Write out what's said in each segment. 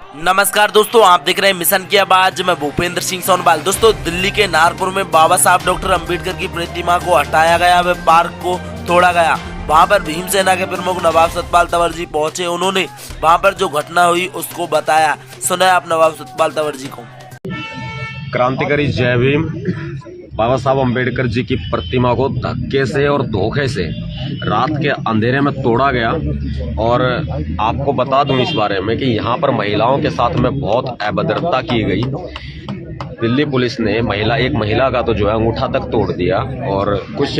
नमस्कार दोस्तों, आप देख रहे हैं मिशन की आवाज। मैं भूपेंद्र सिंह सोनवाल। दोस्तों, दिल्ली के नागपुर में बाबा साहब डॉक्टर अंबेडकर की प्रतिमा को हटाया गया, व पार्क को तोड़ा गया। वहां पर भीमसेना के प्रमुख नवाब सतपाल तंवर जी पहुंचे। उन्होंने वहां पर जो घटना हुई उसको बताया। सुना आप नवाब सतपाल तंवर जी को। क्रांतिकारी जय भीम। बाबा साहब अंबेडकर जी की प्रतिमा को धक्के से और धोखे से रात के अंधेरे में तोड़ा गया। और आपको बता दूं इस बारे में कि यहाँ पर महिलाओं के साथ में बहुत अभद्रता की गई। दिल्ली पुलिस ने एक महिला का तो जो है अंगूठा तक तोड़ दिया। और कुछ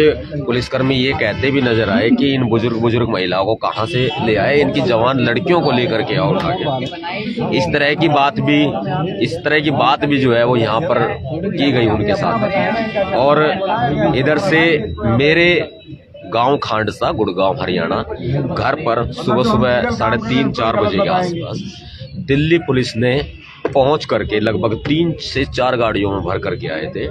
पुलिसकर्मी ये कहते भी नजर आए कि इन बुजुर्ग महिलाओं को कहाँ से ले आए, इनकी जवान लड़कियों को लेकर के आओ उठा के। इस तरह की बात भी जो है वो यहाँ पर की गई उनके साथ। और इधर से मेरे गांव खांडसा, गुड़गांव हरियाणा, घर पर सुबह 3:30-4 बजे के आसपास दिल्ली पुलिस ने पहुंच करके लगभग 3 से 4 गाड़ियों में भर करके आए थे।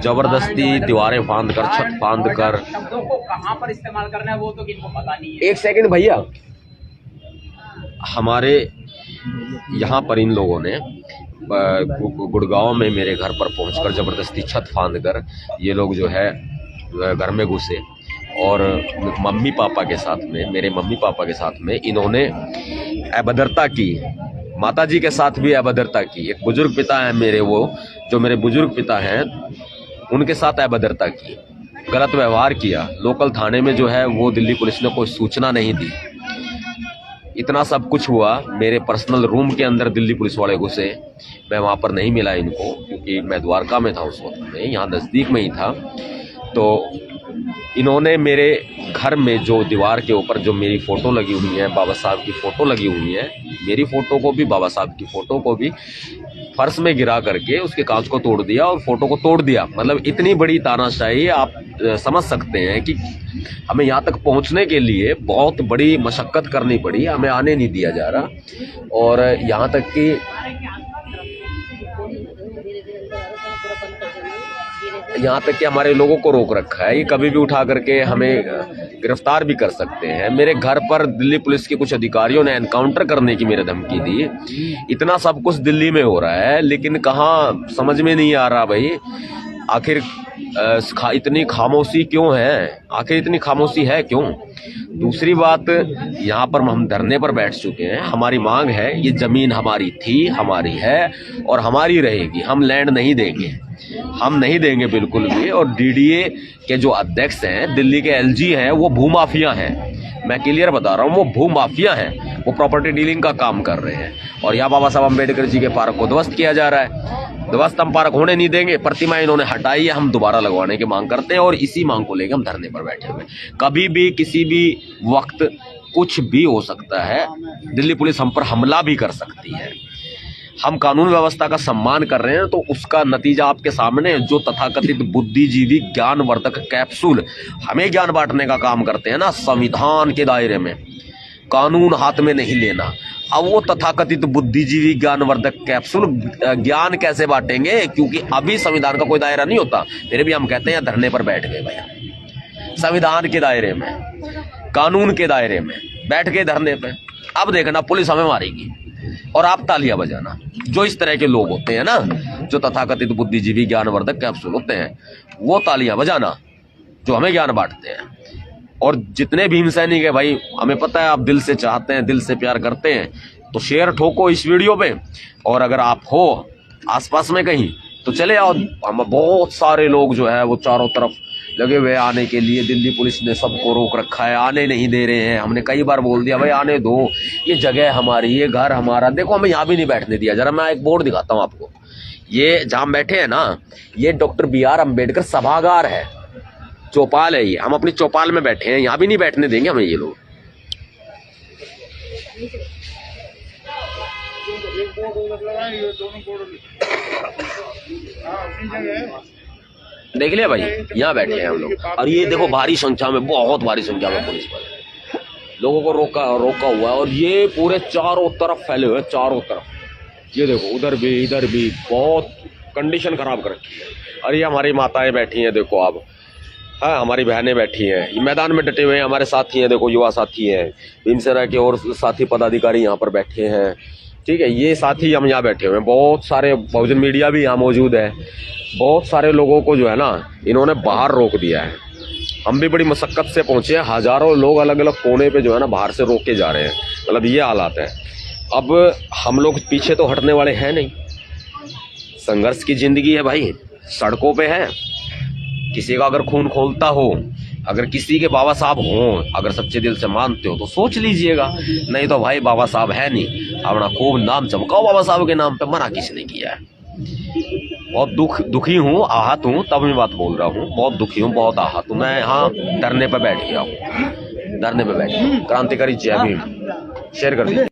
जबरदस्ती दीवारें फांद कर, छत फांद कर। कहां पर इस्तेमाल करना है वो तो किनको पता नहीं है। एक सेकंड भैया, हमारे यहाँ पर इन लोगों ने गुड़गांव में मेरे घर पर पहुंचकर जबरदस्ती छत फांद कर ये लोग जो है घर में घुसे। और मेरे मम्मी पापा के साथ में इन्होंने अभद्रता की। माता जी के साथ भी अभद्रता की। एक बुजुर्ग पिता है मेरे, वो जो मेरे बुजुर्ग पिता हैं उनके साथ अभद्रता की, गलत व्यवहार किया। लोकल थाने में जो है वो दिल्ली पुलिस ने कोई सूचना नहीं दी। इतना सब कुछ हुआ। मेरे पर्सनल रूम के अंदर दिल्ली पुलिस वाले घुसे। मैं वहाँ पर नहीं मिला इनको, क्योंकि मैं द्वारका में था उस वक्त में, यहाँ नज़दीक में ही था। तो इन्होंने मेरे घर में जो दीवार के ऊपर जो मेरी फ़ोटो लगी हुई है, बाबा साहब की फ़ोटो लगी हुई है, मेरी फ़ोटो को भी, बाबा साहब की फ़ोटो को भी फर्श में गिरा करके उसके कांच को तोड़ दिया और फ़ोटो को तोड़ दिया। मतलब इतनी बड़ी तानाशाही, आप समझ सकते हैं कि हमें यहाँ तक पहुँचने के लिए बहुत बड़ी मशक्क़त करनी पड़ी। हमें आने नहीं दिया जा रहा। और यहाँ तक कि हमारे लोगों को रोक रखा है। ये कभी भी उठा करके हमें गिरफ्तार भी कर सकते हैं। मेरे घर पर दिल्ली पुलिस के कुछ अधिकारियों ने एनकाउंटर करने की मेरे धमकी दी। इतना सब कुछ दिल्ली में हो रहा है, लेकिन कहाँ समझ में नहीं आ रहा भाई, आखिर इतनी खामोशी क्यों है? आखिर इतनी खामोशी है क्यों? दूसरी बात, यहाँ पर हम धरने पर बैठ चुके हैं। हमारी मांग है, ये जमीन हमारी थी, हमारी है और हमारी रहेगी। हम लैंड नहीं देंगे, हम नहीं देंगे बिल्कुल भी। और डीडीए के जो अध्यक्ष हैं, दिल्ली के एलजी हैं, वो भूमाफिया हैं। मैं क्लियर बता रहा हूँ, वो भूमाफिया हैं। वो प्रॉपर्टी डीलिंग का काम कर रहे हैं। और यहाँ बाबा साहब अम्बेडकर जी के पार्क को ध्वस्त किया जा रहा है। ध्वस्त हम पार्क होने नहीं देंगे। प्रतिमा इन्होंने हटाई है, हम दोबारा लगवाने की मांग करते हैं। और इसी मांग को लेकर हम धरने पर बैठे हुए। कभी भी किसी भी वक्त कुछ भी हो सकता है। दिल्ली पुलिस हम पर हमला भी कर सकती है। हम कानून व्यवस्था का सम्मान कर रहे हैं, तो उसका नतीजा आपके सामने है। जो तथाकथित बुद्धिजीवी ज्ञानवर्धक कैप्सूल हमें ज्ञान बांटने का काम करते हैं ना, संविधान के दायरे में, कानून हाथ में नहीं लेना। अब वो तथाकथित बुद्धिजीवी ज्ञानवर्धक कैप्सूल ज्ञान कैसे बांटेंगे? क्योंकि अभी संविधान का कोई दायरा नहीं होता। फिर भी हम कहते हैं धरने पर बैठ गए भैया, संविधान के दायरे में, कानून के दायरे में बैठ गए धरने पे। अब देखना पुलिस हमें मारेगी और आप तालियां बजाना। जो इस तरह के लोग होते हैं ना, जो तथाकथित बुद्धिजीवी ज्ञानवर्धक कैप्सूल होते हैं, वो तालियां बजाना जो हमें ज्ञान बांटते हैं। और जितने भीम सैनिक है भाई, हमें पता है आप दिल से चाहते हैं, दिल से प्यार करते हैं, तो शेयर ठोको इस वीडियो पे। और अगर आप हो आसपास में कहीं तो चले आओ। हम बहुत सारे लोग जो है वो चारों तरफ लगे हुए आने के लिए। दिल्ली पुलिस ने सबको रोक रखा है, आने नहीं दे रहे हैं। हमने कई बार बोल दिया भाई आने दो, ये जगह हमारी, ये घर हमारा। देखो हमें यहाँ भी नहीं बैठने दिया। जरा मैं एक बोर्ड दिखाता हूँ आपको। ये जहाँ बैठे हैं ना, ये डॉक्टर BR अम्बेडकर सभागार है, चौपाल है ये। हम अपनी चौपाल में बैठे हैं, यहाँ भी नहीं बैठने देंगे हमें ये लोग। देख लिया भाई, यहाँ बैठे हैं हम लोग। और ये देखो भारी संख्या में, बहुत भारी संख्या में पुलिस पर लोगों को रोका हुआ है। और ये पूरे चारों तरफ फैले हुए हैं, चारों तरफ। ये देखो उधर भी, इधर भी, बहुत कंडीशन खराब कर रखी है। और ये हमारी माताएं बैठी हैं, देखो आप। हाँ, हमारी बहनें बैठी हैं, मैदान में डटे हुए हैं। हमारे साथी हैं, देखो युवा साथी हैं, भीमसेना के और साथी पदाधिकारी यहाँ पर बैठे हैं। ठीक है, ये साथी हम यहाँ बैठे हुए हैं, बहुत सारे बहुजन मीडिया भी यहाँ मौजूद है, बहुत सारे लोगों को जो है ना इन्होंने बाहर रोक दिया है। हम भी बड़ी मशक्कत से पहुंचे हैं, हजारों लोग अलग अलग कोने पे जो है ना बाहर से रोक के जा रहे हैं, मतलब ये हालात है। अब हम लोग पीछे तो हटने वाले हैं नहीं, संघर्ष की जिंदगी है भाई, सड़कों पे है। किसी का अगर खून खोलता हो, अगर किसी के बाबा साहब हों, अगर सच्चे दिल से मानते हो तो सोच लीजिएगा, नहीं तो भाई बाबा साहब है नहीं, अपना खूब नाम चमकाओ बाबा साहब के नाम पे, मना किसने किया है। बहुत दुखी हूँ, आहत हूँ, तब मैं बात बोल रहा हूँ, बहुत दुखी हूँ, बहुत आहत हूँ। मैं यहाँ धरने पे बैठ गया हूँ, धरने पे बैठ गया हूँ। क्रांतिकारी जय भीम शेयर कर दीजिए।